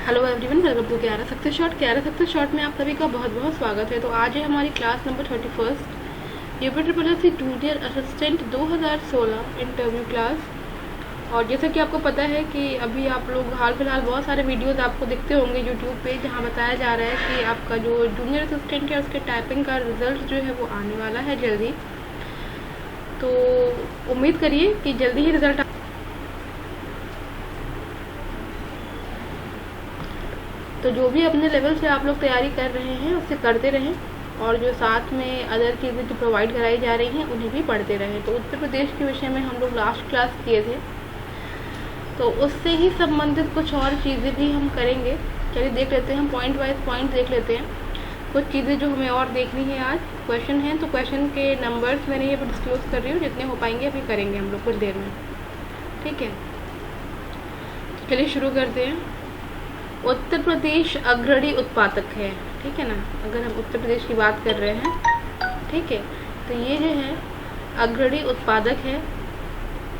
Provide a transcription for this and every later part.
Hello everyone, welcome to क्यारा success short में आप सभी का बहुत बहुत स्वागत है। तो आज है हमारी class number 31 UP junior assistant 2016 interview class. और जैसा कि आपको पता है कि अभी आप लोग हाल फिलहाल बहुत सारे वीडियोस आपको दिखते होंगे यूट्यूब पे, जहां बताया जा रहा है कि आपका जो जूनियर असिस्टेंट है उसके टाइपिंग का रिजल्ट जो है वो आने वाला है जल्दी। तो उम्मीद करिए कि जल्दी ही रिजल्ट। तो जो भी अपने लेवल से आप लोग तैयारी कर रहे हैं उससे करते रहें, और जो साथ में अदर चीज़ें जो प्रोवाइड कराई जा रही हैं उन्हें भी पढ़ते रहें। तो उत्तर प्रदेश के विषय में हम लोग लास्ट क्लास किए थे, तो उससे ही संबंधित कुछ और चीज़ें भी हम करेंगे। चलिए देख लेते हैं, हम पॉइंट वाइज पॉइंट देख लेते हैं। कुछ चीज़ें जो हमें और देखनी है, आज क्वेश्चन हैं तो क्वेश्चन के नंबर्स मैंने ये डिस्क्लोज कर रही हूँ, जितने हो पाएंगे अभी करेंगे हम लोग कुछ देर में, ठीक है। चलिए शुरू करते हैं। उत्तर प्रदेश अग्रणी उत्पादक है, ठीक है ना। अगर हम उत्तर प्रदेश की बात कर रहे हैं, ठीक है, तो ये जो है अग्रणी उत्पादक है।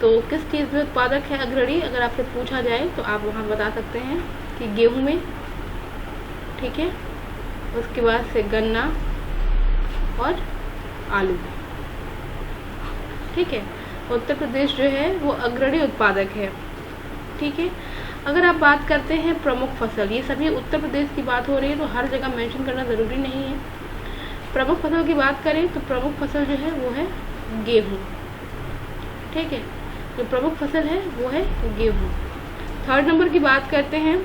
तो किस चीज़ में उत्पादक है अग्रणी, अगर आपसे पूछा जाए तो आप वहाँ बता सकते हैं कि गेहूं में, ठीक है, उसके बाद से गन्ना और आलू, ठीक है। उत्तर प्रदेश जो है वो अग्रणी उत्पादक है, ठीक है। अगर आप बात करते हैं प्रमुख फसल, ये सभी उत्तर प्रदेश की बात हो रही है तो हर जगह मेंशन करना ज़रूरी नहीं है। प्रमुख फसल की बात करें तो प्रमुख फसल जो है वो है गेहूँ, ठीक है। जो प्रमुख फसल है वो है गेहूँ। थर्ड नंबर की बात करते हैं,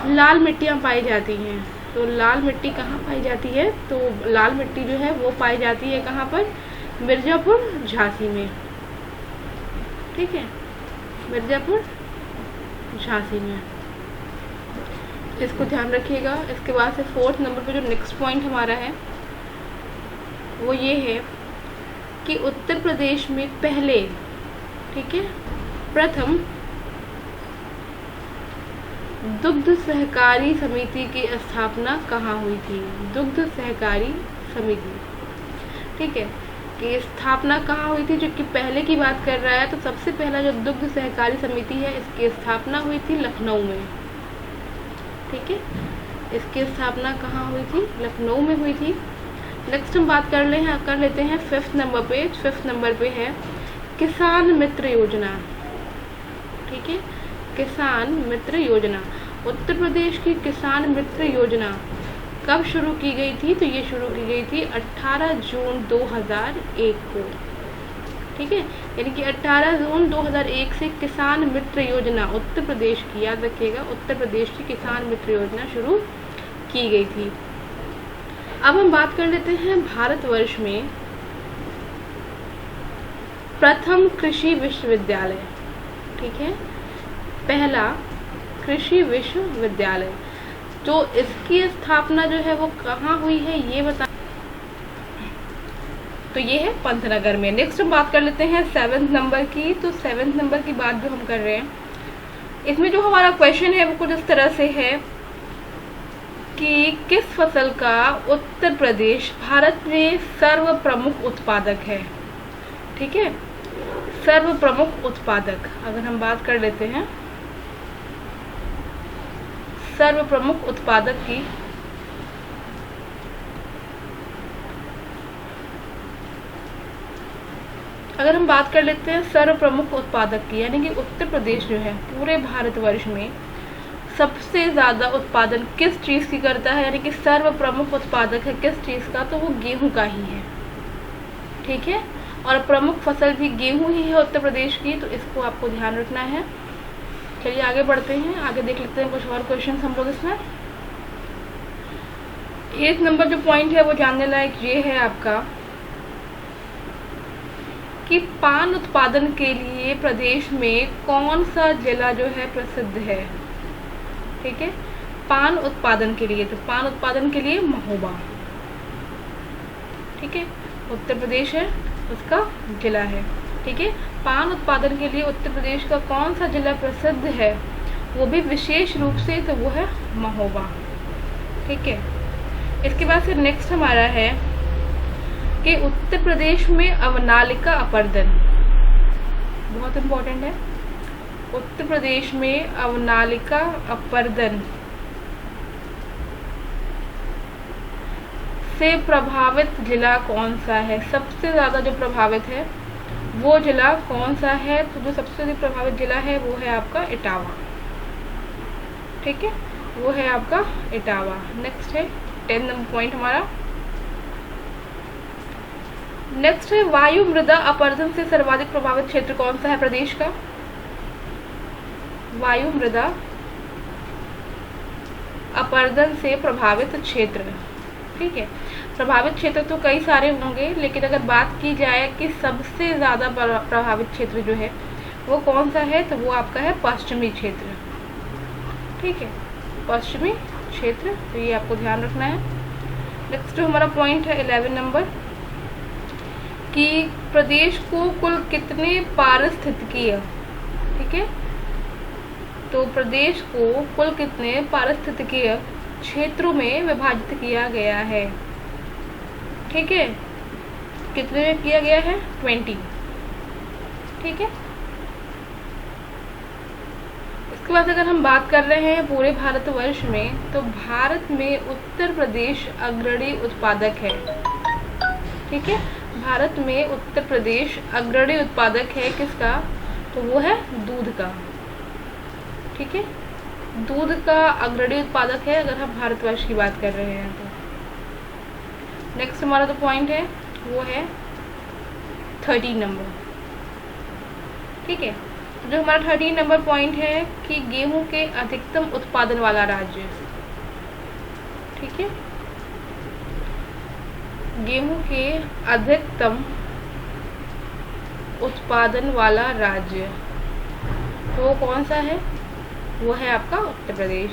लाल मिट्टियाँ पाई जाती हैं। तो लाल मिट्टी कहाँ पाई जाती है, तो लाल मिट्टी जो है वो पाई जाती है कहाँ पर, मिर्ज़ापुर झांसी में, ठीक है, मिर्ज़ापुर झांसी में, इसको ध्यान रखिएगा। इसके बाद से फोर्थ नंबर पे जो नेक्स्ट पॉइंट हमारा है वो ये है कि उत्तर प्रदेश में पहले, ठीक है, प्रथम दुग्ध सहकारी समिति की स्थापना कहाँ हुई थी। दुग्ध सहकारी समिति, ठीक है, की स्थापना कहाँ हुई थी। जो कि पहले की बात कर रहा है तो सबसे पहला जो दुग्ध सहकारी समिति है इसकी स्थापना हुई थी लखनऊ में, ठीक है। इसकी स्थापना कहाँ हुई थी, लखनऊ में हुई थी। नेक्स्ट हम बात कर लेते हैं फिफ्थ नंबर पे। फिफ्थ नंबर पे है किसान मित्र योजना, ठीक है, किसान मित्र योजना। उत्तर प्रदेश की किसान मित्र योजना कब शुरू की गई थी, तो ये शुरू की गई थी 18 जून 2001 को, ठीक है। यानी कि 18 जून 2001 से किसान मित्र योजना उत्तर प्रदेश की, याद रखिएगा, उत्तर प्रदेश की किसान मित्र योजना शुरू की गई थी। अब हम बात कर लेते हैं भारतवर्ष में प्रथम कृषि विश्वविद्यालय, ठीक है, पहला कृषि विश्वविद्यालय। तो इसकी स्थापना जो है वो कहाँ हुई है ये बता, तो ये है पंतनगर में। नेक्स्ट हम बात कर लेते हैं सेवेंथ नंबर की। तो सेवेंथ नंबर की बात जो हम कर रहे हैं, इसमें जो हमारा क्वेश्चन है वो कुछ इस तरह से है कि किस फसल का उत्तर प्रदेश भारत में सर्व प्रमुख उत्पादक है, ठीक है, सर्व प्रमुख उत्पादक। अगर हम बात कर लेते हैं सर्व प्रमुख उत्पादक की, अगर हम बात कर लेते हैं सर्व प्रमुख उत्पादक की, यानी कि उत्तर प्रदेश जो है पूरे भारतवर्ष में सबसे ज़्यादा उत्पादन किस चीज़ की करता है, यानी कि सर्व प्रमुख उत्पादक है किस चीज़ का, तो वो गेहूं का ही है, ठीक है। और प्रमुख फसल भी गेहूं ही है उत्तर प्रदेश की, तो इसको आपको ध्यान रखना है। चलिए आगे बढ़ते हैं, आगे देख लेते हैं कुछ और क्वेश्चन हम लोग इसमें। 8 नंबर जो पॉइंट है वो जानने लायक ये है आपका कि पान उत्पादन के लिए प्रदेश में कौन सा जिला जो है प्रसिद्ध है, ठीक है, पान उत्पादन के लिए। तो पान उत्पादन के लिए महोबा, ठीक है, उत्तर प्रदेश है उसका जिला है, ठीक है। पान उत्पादन के लिए उत्तर प्रदेश का कौन सा जिला प्रसिद्ध है, वो भी विशेष रूप से, तो वो है महोबा, ठीक है। इसके बाद फिर नेक्स्ट हमारा है कि उत्तर प्रदेश में अवनालिका अपर्दन, बहुत इम्पोर्टेंट है। उत्तर प्रदेश में अवनालिका अपर्दन से प्रभावित जिला कौन सा है? सबसे ज़्यादा जो प्रभावित है वो जिला कौन सा है? तो जो सबसे ज़्यादा प्रभावित जिला है वो है आपका इटावा। ठीक है, वो है आपका इटावा। नेक्स्ट है 10 नंबर पॉइंट हमारा। नेक्स्ट है वायु मृदा अपरदन से सर्वाधिक प्रभावित क्षेत्र कौन सा है प्रदेश का? वायु मृदा अपरदन से प्रभावित क्षेत्र। ठीक है, प्रभावित क्षेत्र तो कई सारे होंगे, लेकिन अगर बात की जाए कि सबसे ज़्यादा प्रभावित क्षेत्र जो है वो कौन सा है, तो वो आपका है पश्चिमी क्षेत्र। ठीक है, पश्चिमी क्षेत्र, तो ये आपको ध्यान रखना है। नेक्स्ट जो हमारा पॉइंट है 11 नंबर कि प्रदेश को कुल कितने पारिस्थितिकीय, ठीक है, तो प्रदेश को कुल कितने पारिस्थितिकीय क्षेत्रों में विभाजित किया गया है? ठीक है, कितने में किया गया है? 20। ठीक है, इसके बाद अगर हम बात कर रहे हैं पूरे भारतवर्ष में, तो भारत में उत्तर प्रदेश अग्रणी उत्पादक है। ठीक है, भारत में उत्तर प्रदेश अग्रणी उत्पादक है किसका? तो वो है दूध का। ठीक है, दूध का अग्रणी उत्पादक है अगर हम भारतवर्ष की बात कर रहे हैं तो। नेक्स्ट हमारा जो पॉइंट है वो है 13 नंबर। ठीक है, जो हमारा 13 नंबर पॉइंट है कि गेहूं के अधिकतम उत्पादन वाला राज्य। ठीक है, गेहूं के अधिकतम उत्पादन वाला राज्य तो वो कौन सा है? वो है आपका उत्तर प्रदेश।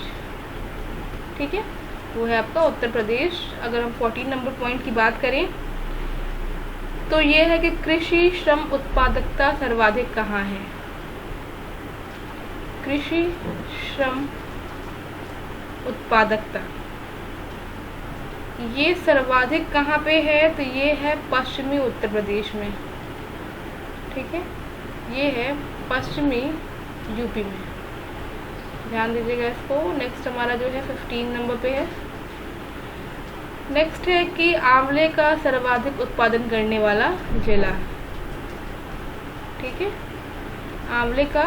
ठीक है, वो है आपका उत्तर प्रदेश। अगर हम 14 नंबर पॉइंट की बात करें तो ये है कि कृषि श्रम उत्पादकता सर्वाधिक कहाँ है? कृषि श्रम उत्पादकता ये सर्वाधिक कहाँ पे है? तो ये है पश्चिमी उत्तर प्रदेश में। ठीक है, ये है पश्चिमी यूपी में, ध्यान दीजिएगा इसको। नेक्स्ट हमारा जो है 15 नंबर पे है। नेक्स्ट है कि आंवले का सर्वाधिक उत्पादन करने वाला जिला। ठीक है, आंवले का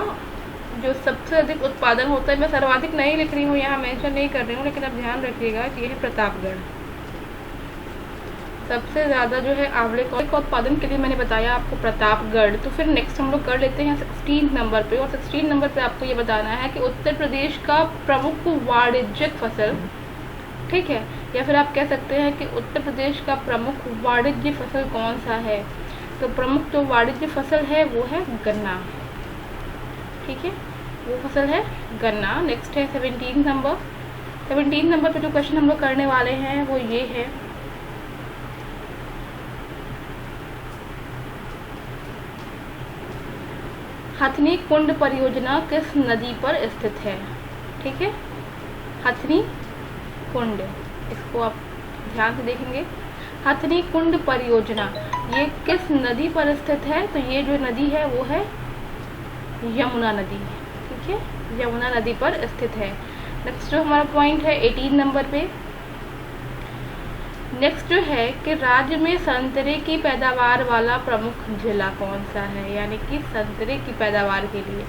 जो सबसे अधिक उत्पादन होता है, मैं सर्वाधिक नहीं लिख रही हूँ, यहाँ मेंशन नहीं कर रही हूँ, लेकिन आप ध्यान रखिएगा कि यह है प्रतापगढ़। सबसे ज़्यादा जो है आंवले का उत्पादन के लिए मैंने बताया आपको प्रतापगढ़। तो फिर नेक्स्ट हम लोग कर लेते हैं 16 नंबर पे, और 16 नंबर पे आपको ये बताना है कि उत्तर प्रदेश का प्रमुख वाणिज्यिक फसल। ठीक है, या फिर आप कह सकते हैं कि उत्तर प्रदेश का प्रमुख वाणिज्य फसल कौन सा है? तो प्रमुख जो वाणिज्य फसल है वो है गन्ना। ठीक है, वो फसल है गन्ना। नेक्स्ट है 17 नंबर। 17 नंबर पे जो क्वेश्चन हम लोग करने वाले हैं वो ये है हथनी कुंड परियोजना किस नदी पर स्थित है? ठीक है, हथनी कुंड, इसको आप ध्यान से देखेंगे। हथनी कुंड परियोजना ये किस नदी पर स्थित है? तो ये जो नदी है वो है यमुना नदी। ठीक है, यमुना नदी पर स्थित है। नेक्स्ट जो हमारा पॉइंट है 18 नंबर पे। नेक्स्ट जो है कि राज्य में संतरे की पैदावार वाला प्रमुख जिला कौन सा है? यानी कि संतरे की पैदावार के लिए,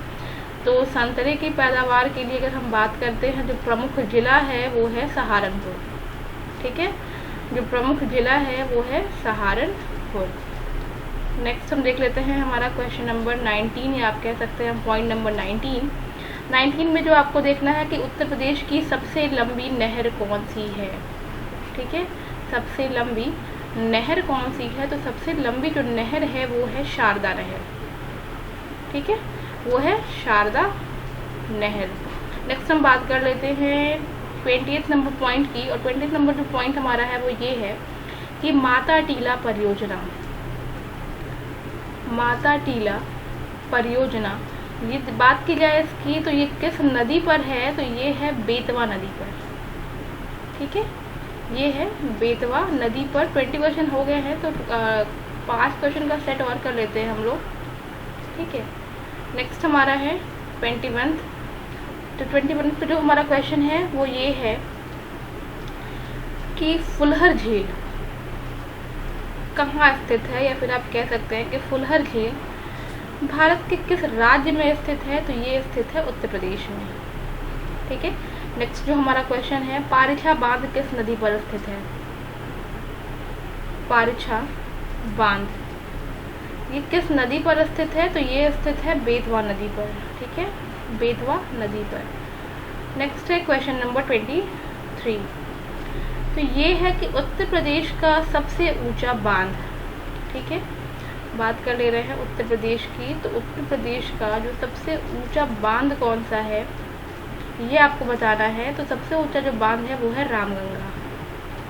तो संतरे की पैदावार के लिए अगर हम बात करते हैं, जो प्रमुख जिला है वो है सहारनपुर। ठीक है, जो प्रमुख जिला है वो है सहारनपुर। नेक्स्ट हम देख लेते हैं हमारा क्वेश्चन नंबर 19, या आप कह सकते हैं पॉइंट नंबर 19 में जो आपको देखना है कि उत्तर प्रदेश की सबसे लंबी नहर कौन सी है? ठीक है, सबसे लंबी नहर कौन सी है? तो सबसे लंबी जो नहर है वो है शारदा नहर। ठीक है, वो है शारदा नहर। नेक्स्ट हम बात कर लेते हैं 20th नंबर पॉइंट की, और 20th नंबर जो पॉइंट हमारा है वो ये है कि माता टीला परियोजना। माता टीला परियोजना ये बात की जाए इसकी तो ये किस नदी पर है? तो ये है बेतवा नदी पर। ठीक है, ये है बेतवा नदी पर। 20 क्वेश्चन हो गए हैं, तो 5 क्वेश्चन का सेट और कर लेते हैं हम लोग। ठीक है, नेक्स्ट हमारा है 21। तो 21 पे जो हमारा क्वेश्चन है वो ये है कि फुलहर झील कहाँ स्थित है, या फिर आप कह सकते हैं कि फुलहर झील भारत के किस राज्य में स्थित है, तो ये स्थित है उत्तर प्रदेश में। ठीक है, नेक्स्ट जो हमारा क्वेश्चन है, पारिछा बांध किस नदी पर स्थित है? पारिछा बांध ये किस नदी पर स्थित है, तो ये स्थित है बेतवा नदी पर। ठीक है, बेतवा नदी पर। नेक्स्ट है क्वेश्चन नंबर 23। तो ये है कि उत्तर प्रदेश का सबसे ऊंचा बांध। ठीक है, बात कर ले रहे हैं उत्तर प्रदेश की, तो उत्तर प्रदेश का जो सबसे ऊंचा बांध कौन सा है ये आपको बताना है। तो सबसे ऊंचा जो बांध है वो है रामगंगा।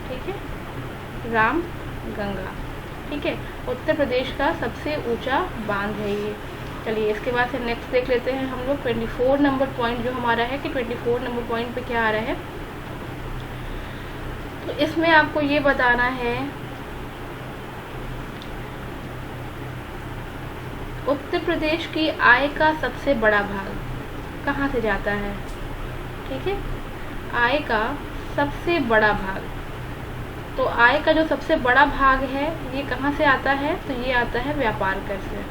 ठीक है, रामगंगा। ठीक है, उत्तर प्रदेश का सबसे ऊंचा बांध है ये। चलिए इसके बाद से नेक्स्ट देख लेते हैं हम लोग 24 नंबर पॉइंट जो हमारा है कि 24 नंबर पॉइंट पे क्या आ रहा है। तो इसमें आपको ये बताना है उत्तर प्रदेश की आय का सबसे बड़ा भाग कहाँ से जाता है। ठीक है, आय का सबसे बड़ा भाग, तो आय का जो सबसे बड़ा भाग है ये कहाँ से आता है, तो ये आता है व्यापार कर से।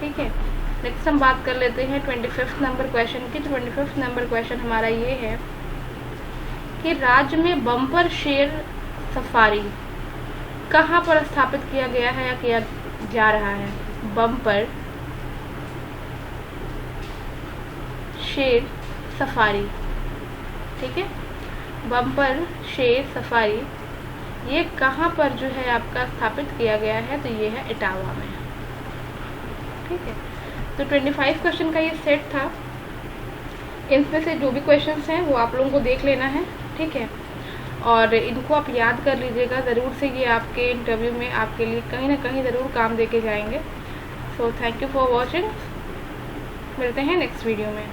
ठीक है, नेक्स्ट हम बात कर लेते हैं 25 नंबर क्वेश्चन की। तो 25 नंबर क्वेश्चन हमारा ये है कि राज्य में बम्पर शेर सफारी कहाँ पर स्थापित किया गया है या किया जा रहा है। बम्पर शेर सफारी। ठीक है, बम्पर शेर सफारी ये कहाँ पर जो है आपका स्थापित किया गया है, तो ये है इटावा में। ठीक है, तो 25 क्वेश्चन का ये सेट था। इनमें से जो भी क्वेश्चंस हैं वो आप लोगों को देख लेना है। ठीक है, और इनको आप याद कर लीजिएगा ज़रूर से, ये आपके इंटरव्यू में आपके लिए कहीं ना कहीं ज़रूर काम देके जाएंगे। So thank you for watching, मिलते हैं नेक्स्ट वीडियो में।